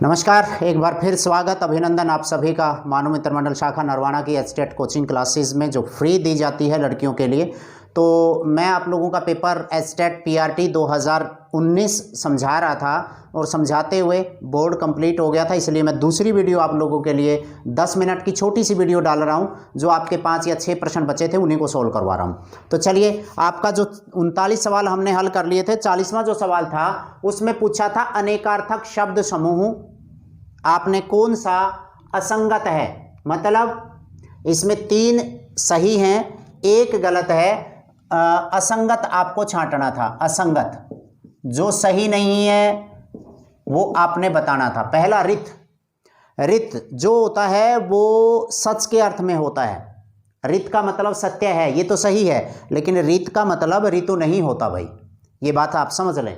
नमस्कार, एक बार फिर स्वागत अभिनंदन आप सभी का मानव मित्र मंडल शाखा नरवाना की एचटेट कोचिंग क्लासेस में जो फ्री दी जाती है लड़कियों के लिए। तो मैं आप लोगों का पेपर एचटेट पीआरटी 2019 समझा रहा था और समझाते हुए बोर्ड कंप्लीट हो गया था, इसलिए मैं दूसरी वीडियो आप लोगों के लिए 10 मिनट की छोटी सी वीडियो डाल रहा हूं। जो आपके 5 या 6 प्रश्न बचे थे उन्हीं को सोल्व करवा रहा हूं। तो चलिए, आपका जो 39 सवाल हमने हल कर लिए थे, 40वां जो सवाल था उसमें पूछा था अनेकार्थक शब्द समूह आपने कौन सा असंगत है, मतलब इसमें 3 सही हैं, 1 गलत है। असंगत आपको छांटना था, असंगत जो सही नहीं है वो आपने बताना था। पहला रित जो होता है वो सच के अर्थ में होता है। रित का मतलब सत्य है, ये तो सही है, लेकिन रित का मतलब ऋतु नहीं होता भाई, ये बात आप समझ लें।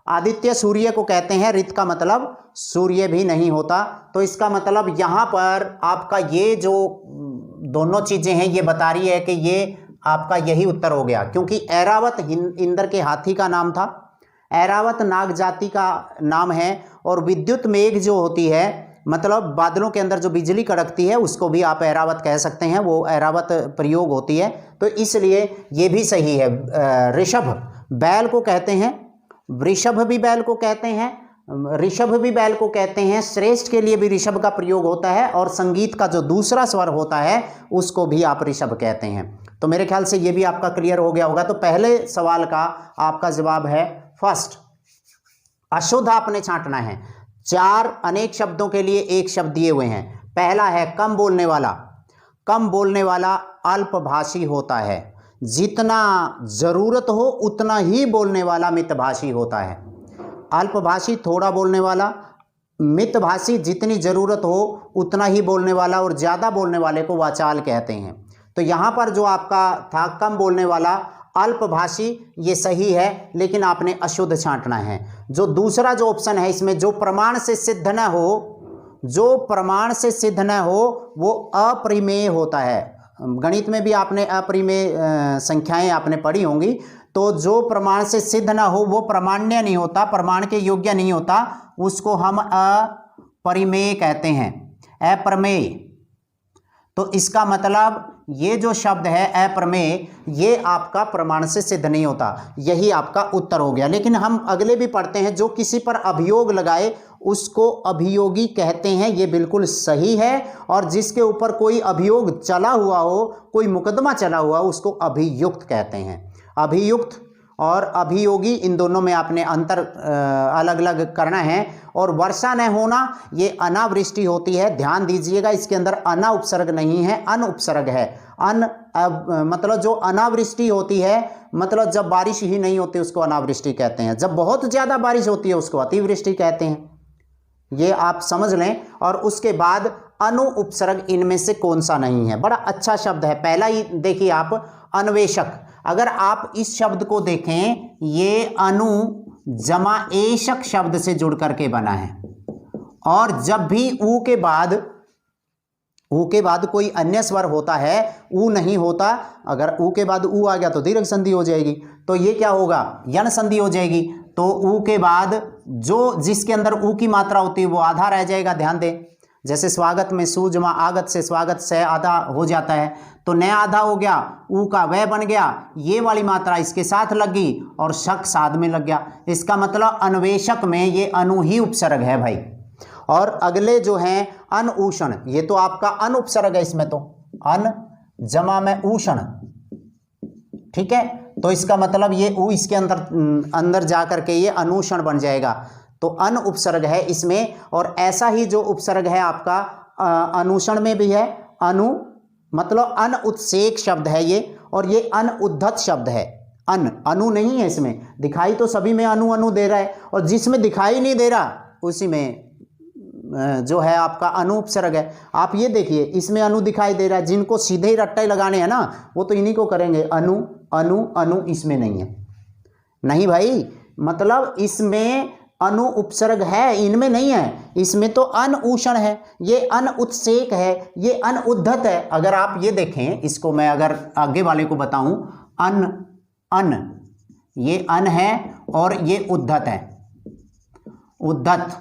आदित्य सूर्य को कहते हैं, रित का मतलब सूर्य भी नहीं होता। तो इसका मतलब यहाँ पर आपका ये जो दोनों चीजें हैं ये बता रही है कि ये आपका यही उत्तर हो गया, क्योंकि ऐरावत इंद्र के हाथी का नाम था, ऐरावत नाग जाति का नाम है। और विद्युत मेघ जो होती है, मतलब बादलों के अंदर जो बिजली कड़कती है, उसको भी आप ऐरावत कह सकते हैं, वो ऐरावत प्रयोग होती है। तो इसलिए ये भी सही है। ऋषभ बैल को कहते हैं, वृषभ भी बैल को कहते हैं, ऋषभ भी बैल को कहते हैं। श्रेष्ठ के लिए भी ऋषभ का प्रयोग होता है, और संगीत का जो दूसरा स्वर होता है उसको भी आप ऋषभ कहते हैं। तो मेरे ख्याल से ये भी आपका क्लियर हो गया होगा। तो पहले सवाल का आपका जवाब है फर्स्ट, अशुद्ध आपने छांटना है। 4 अनेक शब्दों के लिए 1 शब्द दिए हुए हैं। पहला है कम बोलने वाला। कम बोलने वाला अल्पभाषी होता है। जितना जरूरत हो उतना ही बोलने वाला मितभाषी होता है। अल्पभाषी थोड़ा बोलने वाला, मितभाषी जितनी जरूरत हो उतना ही बोलने वाला, और ज़्यादा बोलने वाले को वाचाल कहते हैं। तो यहाँ पर जो आपका था कम बोलने वाला अल्पभाषी, ये सही है, लेकिन आपने अशुद्ध छांटना है। जो दूसरा जो ऑप्शन है इसमें, जो प्रमाण से सिद्ध न हो, जो प्रमाण से सिद्ध न हो वो अपरिमेय होता है। गणित में भी आपने अपरिमेय संख्याएं आपने पढ़ी होंगी। तो जो प्रमाण से सिद्ध ना हो वो प्रमाण्य नहीं होता, प्रमाण के योग्य नहीं होता, उसको हम अपरिमेय कहते हैं, अप्रमेय। तो इसका मतलब ये जो शब्द है अप्रमेय, ये आपका प्रमाण से सिद्ध नहीं होता, यही आपका उत्तर हो गया। लेकिन हम अगले भी पढ़ते हैं, जो किसी पर अभियोग लगाए उसको अभियोगी कहते हैं, ये बिल्कुल सही है। और जिसके ऊपर कोई अभियोग चला हुआ हो, कोई मुकदमा चला हुआ हो, उसको अभियुक्त कहते हैं। अभियुक्त और अभियोगी, इन दोनों में आपने अंतर अलग अलग करना है। और वर्षा न होना, ये अनावृष्टि होती है, ध्यान दीजिएगा, इसके अंदर अना उपसर्ग नहीं है, अन उपसर्ग है। मतलब जो अनावृष्टि होती है, मतलब जब बारिश ही नहीं होती उसको अनावृष्टि कहते हैं। जब बहुत ज़्यादा बारिश होती है उसको अतिवृष्टि कहते हैं, ये आप समझ लें। और उसके बाद अनु उपसर्ग इनमें से कौन सा नहीं है। बड़ा अच्छा शब्द है, पहला ही देखिए आप, अन्वेषक। अगर आप इस शब्द को देखें, ये अनु जमा एषक शब्द से जुड़ करके बना है। और जब भी ऊ के बाद कोई अन्य स्वर होता है, ऊ नहीं होता, अगर ऊ के बाद ऊ आ गया तो दीर्घ संधि हो जाएगी, तो ये क्या होगा, यण संधि हो जाएगी। तो ऊ के बाद जो जिसके अंदर ऊ की मात्रा होती है वो आधा रह जाएगा, ध्यान दें। जैसे स्वागत में सु जमा आगत से स्वागत से आधा हो जाता है, तो न आधा हो गया, ऊ का वह बन गया, ये वाली मात्रा इसके साथ लग गई और शक साध में लग गया। इसका मतलब अन्वेषक में ये अनु ही उपसर्ग है भाई। और अगले जो हैं अनऊषण, ये तो आपका अन उपसर्ग है, इसमें तो अन जमा में ऊषण, ठीक है। तो इसका मतलब ये ऊ इसके अंदर जा करके ये अनूषण बन जाएगा। तो अन उपसर्ग है इसमें। और ऐसा ही जो उपसर्ग है आपका अनुषण में भी है, अनु मतलब अन उत्सेक शब्द है ये, और ये अन उद्धत शब्द है। अनु नहीं है इसमें, दिखाई तो सभी में अनु दे रहा है, और जिसमें दिखाई नहीं दे रहा उसी में जो है आपका अनु उपसर्ग है। आप ये देखिए, इसमें अनु दिखाई दे रहा है, जिनको सीधे ही रट्टे लगाने हैं ना वो तो इन्हीं को करेंगे, अनु अनु अनु, इसमें नहीं है। नहीं भाई, मतलब इसमें अनु उपसर्ग है, इनमें नहीं है। इसमें तो अनऊषण है, ये अन उत्सेक है, ये अन उद्धत है। अगर आप ये देखें, इसको मैं अगर आगे वाले को बताऊं, अन ये अन है और ये उद्धत है, उद्धत।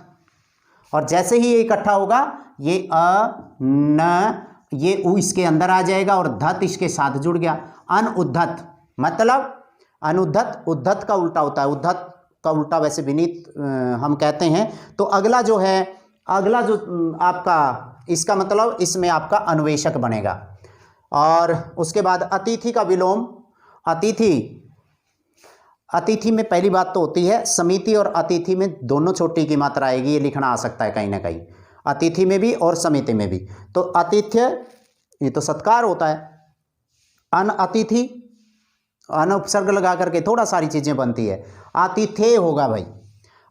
और जैसे ही ये इकट्ठा होगा ये न, ये उ इसके अंदर आ जाएगा और धत इसके साथ जुड़ गया। अनुद्धत मतलब अनुद्धत, उद्धत का उल्टा होता है, उद्धत का उल्टा वैसे विनीत हम कहते हैं। तो अगला जो है, अगला जो आपका इसका मतलब इसमें आपका अन्वेषक बनेगा। और उसके बाद अतिथि का विलोम, अतिथि, अतिथि में पहली बात तो होती है समिति और अतिथि में दोनों छोटी की मात्रा आएगी, ये लिखना आ सकता है कहीं ना कहीं, अतिथि में भी और समिति में भी। तो आतिथ्य ये तो सत्कार होता है, अन अतिथि अन उपसर्ग लगा करके थोड़ा सारी चीज़ें बनती है, आतिथ्य होगा भाई।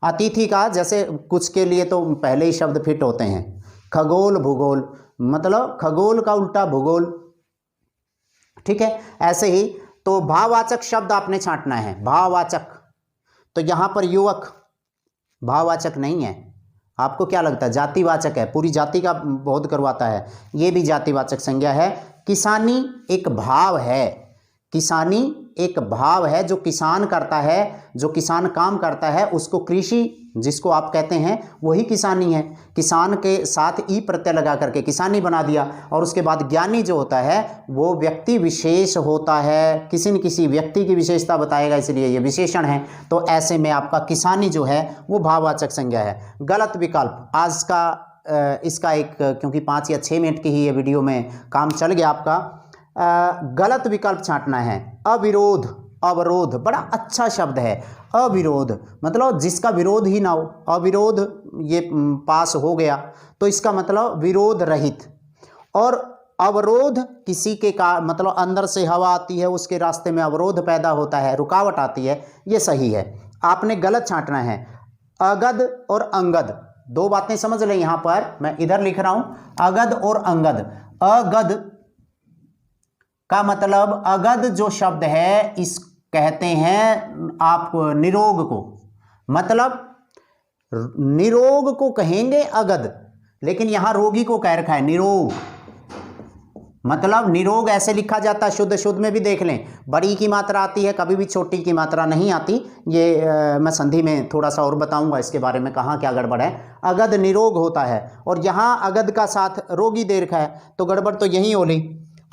अतिथि का जैसे कुछ के लिए तो पहले ही शब्द फिट होते हैं, खगोल भूगोल मतलब खगोल का उल्टा भूगोल, ठीक है। ऐसे ही तो भाववाचक शब्द आपने छांटना है, भाववाचक, तो यहाँ पर युवक भाववाचक नहीं है, आपको क्या लगता है जातिवाचक है, पूरी जाति का बोध करवाता है, ये भी जातिवाचक संज्ञा है। किसानी एक भाव है, किसानी एक भाव है, जो किसान करता है, जो किसान काम करता है उसको कृषि जिसको आप कहते हैं वही किसानी है। किसान के साथ ई प्रत्यय लगा करके किसानी बना दिया। और उसके बाद ज्ञानी जो होता है वो व्यक्ति विशेष होता है, किसी न किसी व्यक्ति की विशेषता बताएगा, इसलिए ये विशेषण है। तो ऐसे में आपका किसानी जो है वो भाववाचक संज्ञा है। गलत विकल्प आज का इसका एक, क्योंकि 5 या 6 मिनट की ही ये वीडियो में काम चल गया आपका, गलत विकल्प छांटना है। अविरोध, अवरोध बड़ा अच्छा शब्द है, अविरोध मतलब जिसका विरोध ही ना हो, अविरोध ये पास हो गया तो इसका मतलब विरोध रहित। और अवरोध किसी के का मतलब अंदर से हवा आती है, उसके रास्ते में अवरोध पैदा होता है, रुकावट आती है, ये सही है। आपने गलत छांटना है। अगध और अंगद, दो बातें समझ लें, यहाँ पर मैं इधर लिख रहा हूँ अगध और अंगद। अगध का मतलब, अगध जो शब्द है इस कहते हैं आप निरोग को, मतलब निरोग को कहेंगे अगध, लेकिन यहां रोगी को कह रखा है निरोग, मतलब निरोग ऐसे लिखा जाता है, शुद्ध शुद्ध में भी देख लें, बड़ी की मात्रा आती है, कभी भी छोटी की मात्रा नहीं आती। ये मैं संधि में थोड़ा सा और बताऊंगा इसके बारे में, कहाँ क्या गड़बड़ है। अगध निरोग होता है और यहाँ अगध का साथ रोगी दे रखा है, तो गड़बड़ तो यही हो ली।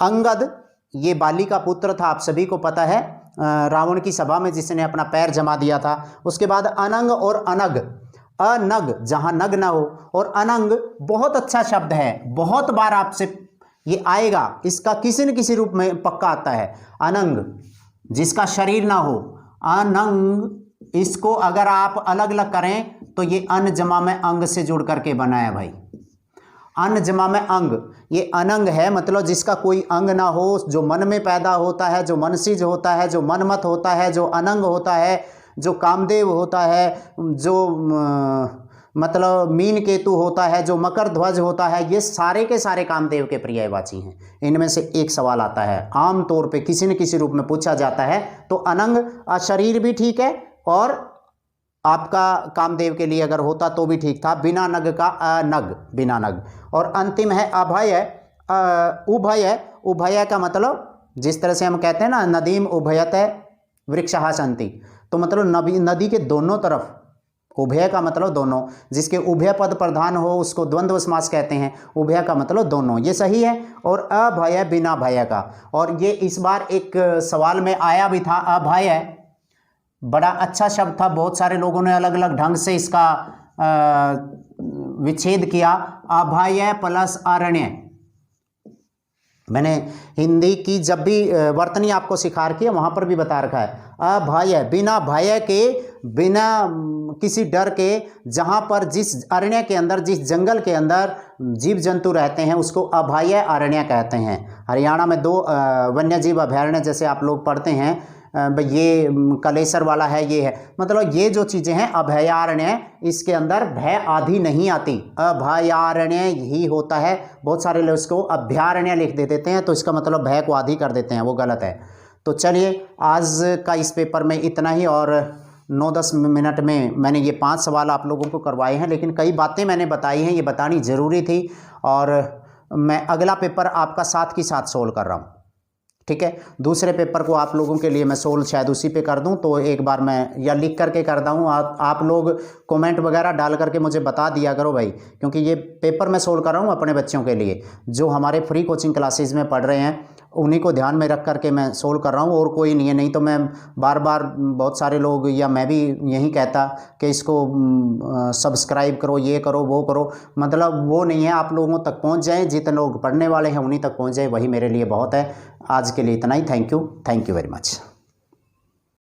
अंगद ये बाली का पुत्र था, आप सभी को पता है, रावण की सभा में जिसने अपना पैर जमा दिया था। उसके बाद अनंग और अनग, अनग जहां नग ना हो, और अनंग बहुत अच्छा शब्द है, बहुत बार आपसे ये आएगा, इसका किसी न किसी रूप में पक्का आता है। अनंग जिसका शरीर ना हो, अनंग, इसको अगर आप अलग अलग करें तो ये अन जमा में अंग से जुड़ करके बना है भाई, अन जमा में अंग, ये अनंग है मतलब जिसका कोई अंग ना हो, जो मन में पैदा होता है, जो मनसीज होता है, जो मनमत होता है, जो अनंग होता है, जो कामदेव होता है, जो मतलब मीन केतु होता है, जो मकर ध्वज होता है, ये सारे के सारे कामदेव के पर्यायवाची हैं। इनमें से एक सवाल आता है, आम तौर पे किसी न किसी रूप में पूछा जाता है, तो अनंग शरीर भी ठीक है और आपका कामदेव के लिए अगर होता तो भी ठीक था। बिना नग का अनग, बिना नग। और अंतिम है अभय, उभय, उभय का मतलब जिस तरह से हम कहते हैं ना नदीम उभयत वृक्षहा सन्ति, तो मतलब नदी के दोनों तरफ, उभय का मतलब दोनों, जिसके उभय पद प्रधान हो उसको द्वंद्व समास कहते हैं, उभय का मतलब दोनों, ये सही है। और अभय बिना भय का, और ये इस बार एक सवाल में आया भी था, अभय बड़ा अच्छा शब्द था, बहुत सारे लोगों ने अलग अलग ढंग से इसका विच्छेद किया। अभय प्लस अरण्य, मैंने हिंदी की जब भी वर्तनी आपको सिखा रखी है वहाँ पर भी बता रखा है, अभय बिना भय के, बिना किसी डर के, जहाँ पर जिस अरण्य के अंदर, जिस जंगल के अंदर जीव जंतु रहते हैं उसको अभय अरण्य कहते हैं। हरियाणा में 2 वन्य जीव अभयारण्य जैसे आप लोग पढ़ते हैं, ये कलेसर वाला है, ये है, मतलब ये जो चीज़ें हैं अभयारण्य, इसके अंदर भय आदि नहीं आती, अभयारण्य ही होता है। बहुत सारे लोग इसको अभयारण्य लिख देते हैं, तो इसका मतलब भय को आदि कर देते हैं, वो गलत है। तो चलिए आज का इस पेपर में इतना ही, और 9-10 मिनट में मैंने ये 5 सवाल आप लोगों को करवाए हैं, लेकिन कई बातें मैंने बताई हैं, ये बतानी ज़रूरी थी, और मैं अगला पेपर आपका साथ की साथ सोल्व कर रहा हूँ। ठीक है। दूसरे पेपर को आप लोगों के लिए मैं सोल्व शायद उसी पे कर दूं, तो एक बार मैं या लिख करके कर दूं, आप लोग कमेंट वगैरह डाल करके मुझे बता दिया करो भाई, क्योंकि ये पेपर मैं सोल्व कर रहा हूं अपने बच्चों के लिए जो हमारे फ्री कोचिंग क्लासेस में पढ़ रहे हैं, उन्हीं को ध्यान में रख करके मैं सोल्व कर रहा हूँ, और कोई नहीं है। नहीं तो मैं बार बार बहुत सारे लोग या मैं भी यही कहता कि इसको सब्सक्राइब करो, ये करो, वो करो, मतलब वो नहीं है। आप लोगों तक पहुँच जाए, जितने लोग पढ़ने वाले हैं उन्हीं तक पहुँच जाए, वही मेरे लिए बहुत है। आज के लिए इतना ही। Thank you very much.